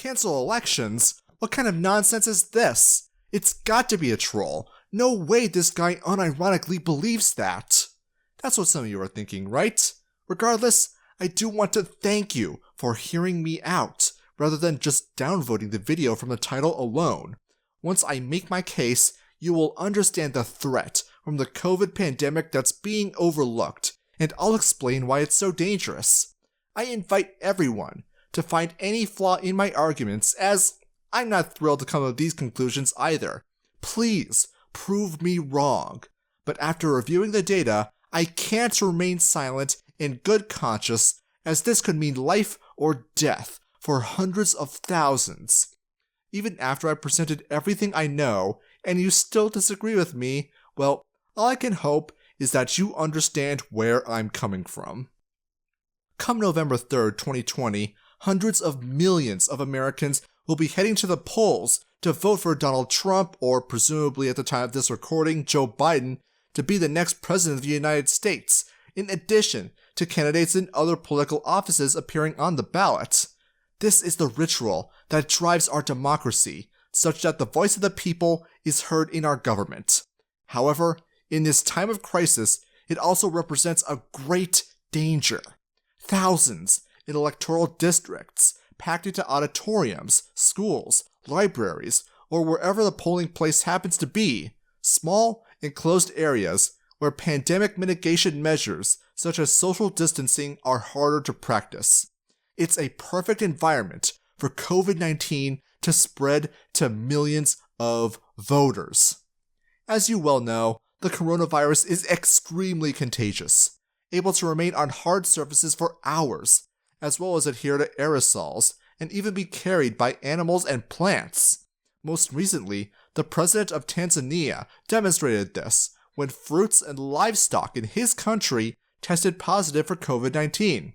cancel elections? What kind of nonsense is this? It's got to be a troll. No way this guy unironically believes that. That's what some of you are thinking, right? Regardless, I do want to thank you for hearing me out, rather than just downvoting the video from the title alone. Once I make my case, you will understand the threat from the COVID pandemic that's being overlooked, and I'll explain why it's so dangerous. I invite everyone to find any flaw in my arguments, as I'm not thrilled to come to these conclusions either. Please prove me wrong. But after reviewing the data, I can't remain silent in good conscience, as this could mean life or death for hundreds of thousands. Even after I presented everything I know, and you still disagree with me, well, all I can hope is that you understand where I'm coming from. Come November 3rd, 2020, hundreds of millions of Americans will be heading to the polls to vote for Donald Trump, or presumably at the time of this recording, Joe Biden, to be the next president of the United States, in addition to candidates in other political offices appearing on the ballot. This is the ritual that drives our democracy, such that the voice of the people is heard in our government. However, in this time of crisis, it also represents a great danger. Thousands in electoral districts, packed into auditoriums, schools, libraries, or wherever the polling place happens to be, small, enclosed areas where pandemic mitigation measures such as social distancing are harder to practice. It's a perfect environment for COVID-19 to spread to millions of voters. As you well know, the coronavirus is extremely contagious, able to remain on hard surfaces for hours, as well as adhere to aerosols and even be carried by animals and plants. Most recently, the president of Tanzania demonstrated this when fruits and livestock in his country tested positive for COVID-19.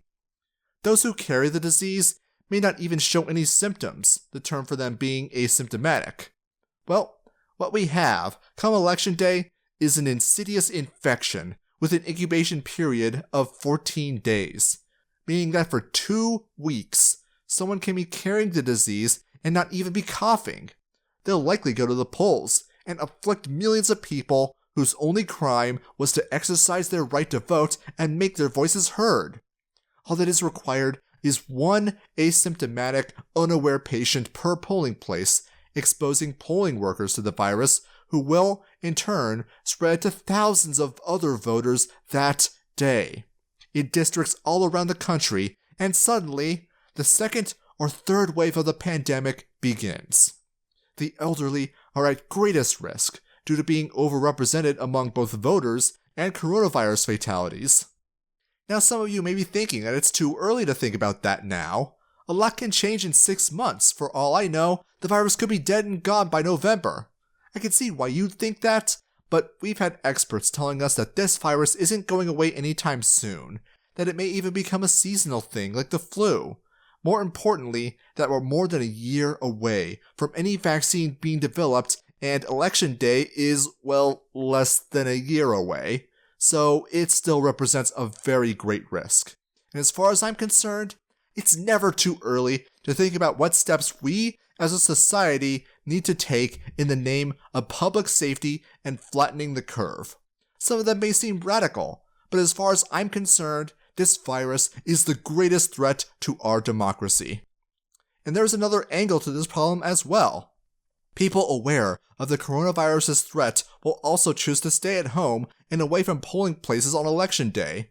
Those who carry the disease may not even show any symptoms, the term for them being asymptomatic. Well, what we have, come election day, is an insidious infection with an incubation period of 14 days, meaning that for 2 weeks, someone can be carrying the disease and not even be coughing. They'll likely go to the polls and afflict millions of people whose only crime was to exercise their right to vote and make their voices heard. All that is required is one asymptomatic, unaware patient per polling place, exposing polling workers to the virus, who will, in turn, spread to thousands of other voters that day, in districts all around the country, and suddenly, the second or third wave of the pandemic begins. The elderly are at greatest risk due to being overrepresented among both voters and coronavirus fatalities. Now, some of you may be thinking that it's too early to think about that now. A lot can change in 6 months. For all I know, the virus could be dead and gone by November. I can see why you'd think that, but we've had experts telling us that this virus isn't going away anytime soon, that it may even become a seasonal thing like the flu. More importantly, that we're more than a year away from any vaccine being developed, and election day is, well, less than a year away. So it still represents a very great risk. And as far as I'm concerned, it's never too early to think about what steps we as a society need to take in the name of public safety and flattening the curve. Some of them may seem radical, but as far as I'm concerned, this virus is the greatest threat to our democracy. And there's another angle to this problem as well. People aware of the coronavirus's threat will also choose to stay at home and away from polling places on election day.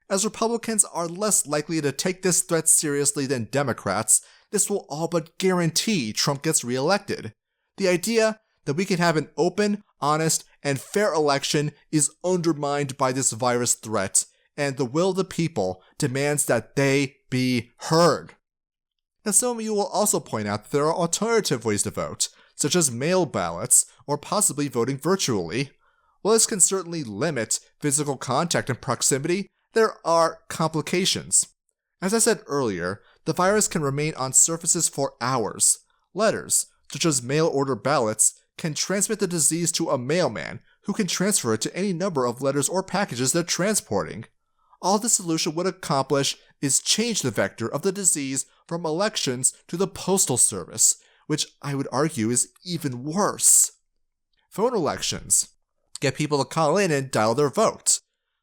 As Republicans are less likely to take this threat seriously than Democrats, this will all but guarantee Trump gets reelected. The idea that we can have an open, honest, and fair election is undermined by this virus threat, and the will of the people demands that they be heard. Now, some of you will also point out that there are alternative ways to vote, such as mail ballots or possibly voting virtually. While this can certainly limit physical contact and proximity, there are complications. As I said earlier, the virus can remain on surfaces for hours. Letters, such as mail order ballots, can transmit the disease to a mailman who can transfer it to any number of letters or packages they're transporting. All the solution would accomplish is change the vector of the disease from elections to the postal service, which I would argue is even worse. Phone elections get people to call in and dial their vote.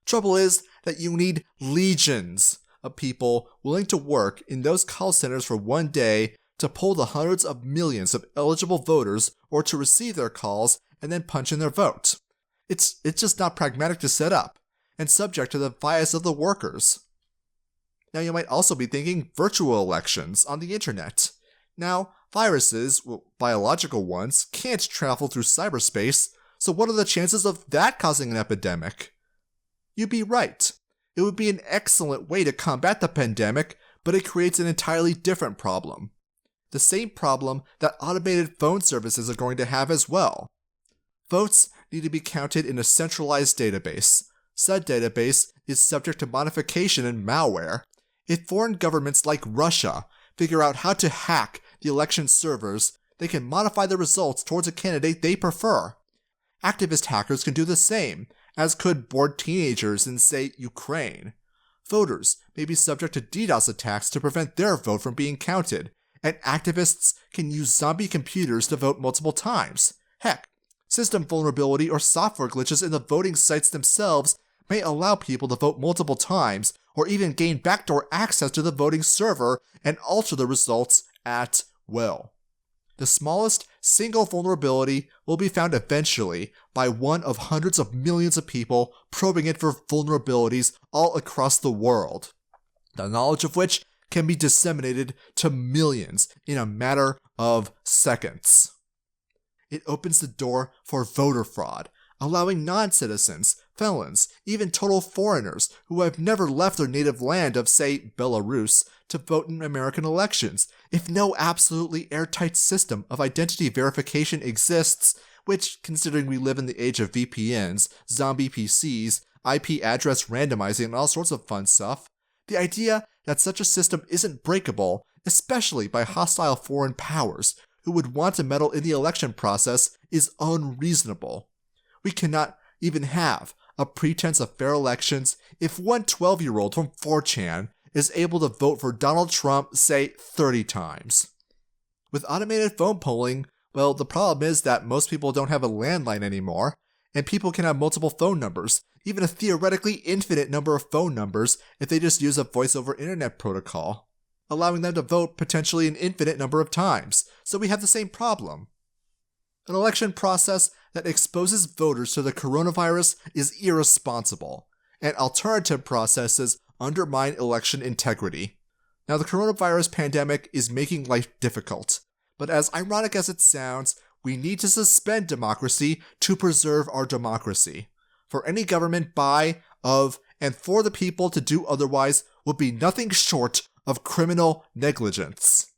Trouble is that you need legions of people willing to work in those call centers for one day to poll the hundreds of millions of eligible voters or to receive their calls and then punch in their vote. It's just not pragmatic to set up, and subject to the bias of the workers. Now you might also be thinking virtual elections on the internet. Now, viruses, biological ones, can't travel through cyberspace, so what are the chances of that causing an epidemic? You'd be right. It would be an excellent way to combat the pandemic, but it creates an entirely different problem. The same problem that automated phone services are going to have as well. Votes need to be counted in a centralized database. Said database is subject to modification and malware. If foreign governments like Russia figure out how to hack the election servers, they can modify the results towards a candidate they prefer. Activist hackers can do the same, as could bored teenagers in, say, Ukraine. Voters may be subject to DDoS attacks to prevent their vote from being counted, and activists can use zombie computers to vote multiple times. Heck, system vulnerability or software glitches in the voting sites themselves may allow people to vote multiple times, or even gain backdoor access to the voting server and alter the results at will. The smallest single vulnerability will be found eventually by one of hundreds of millions of people probing it for vulnerabilities all across the world, the knowledge of which can be disseminated to millions in a matter of seconds. It opens the door for voter fraud, allowing non-citizens, felons, even total foreigners who have never left their native land of, say, Belarus, to vote in American elections, if no absolutely airtight system of identity verification exists, which, considering we live in the age of VPNs, zombie PCs, IP address randomizing, and all sorts of fun stuff, the idea that such a system isn't breakable, especially by hostile foreign powers who would want to meddle in the election process, is unreasonable. We cannot even have a pretense of fair elections if one 12-year-old from 4chan is able to vote for Donald Trump, say, 30 times. With automated phone polling, well, the problem is that most people don't have a landline anymore, and people can have multiple phone numbers, even a theoretically infinite number of phone numbers if they just use a voice-over internet protocol, allowing them to vote potentially an infinite number of times. So we have the same problem. An election process that exposes voters to the coronavirus is irresponsible, and alternative processes undermine election integrity. Now, the coronavirus pandemic is making life difficult, but as ironic as it sounds, we need to suspend democracy to preserve our democracy. For any government by, of, and for the people to do otherwise would be nothing short of criminal negligence.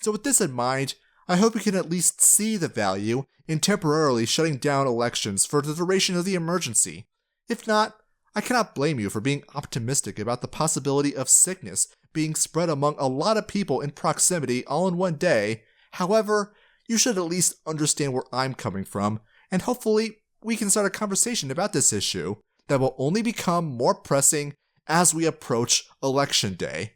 So with this in mind, I hope you can at least see the value in temporarily shutting down elections for the duration of the emergency. If not, I cannot blame you for being optimistic about the possibility of sickness being spread among a lot of people in proximity all in one day. However, you should at least understand where I'm coming from, and hopefully we can start a conversation about this issue that will only become more pressing as we approach Election Day.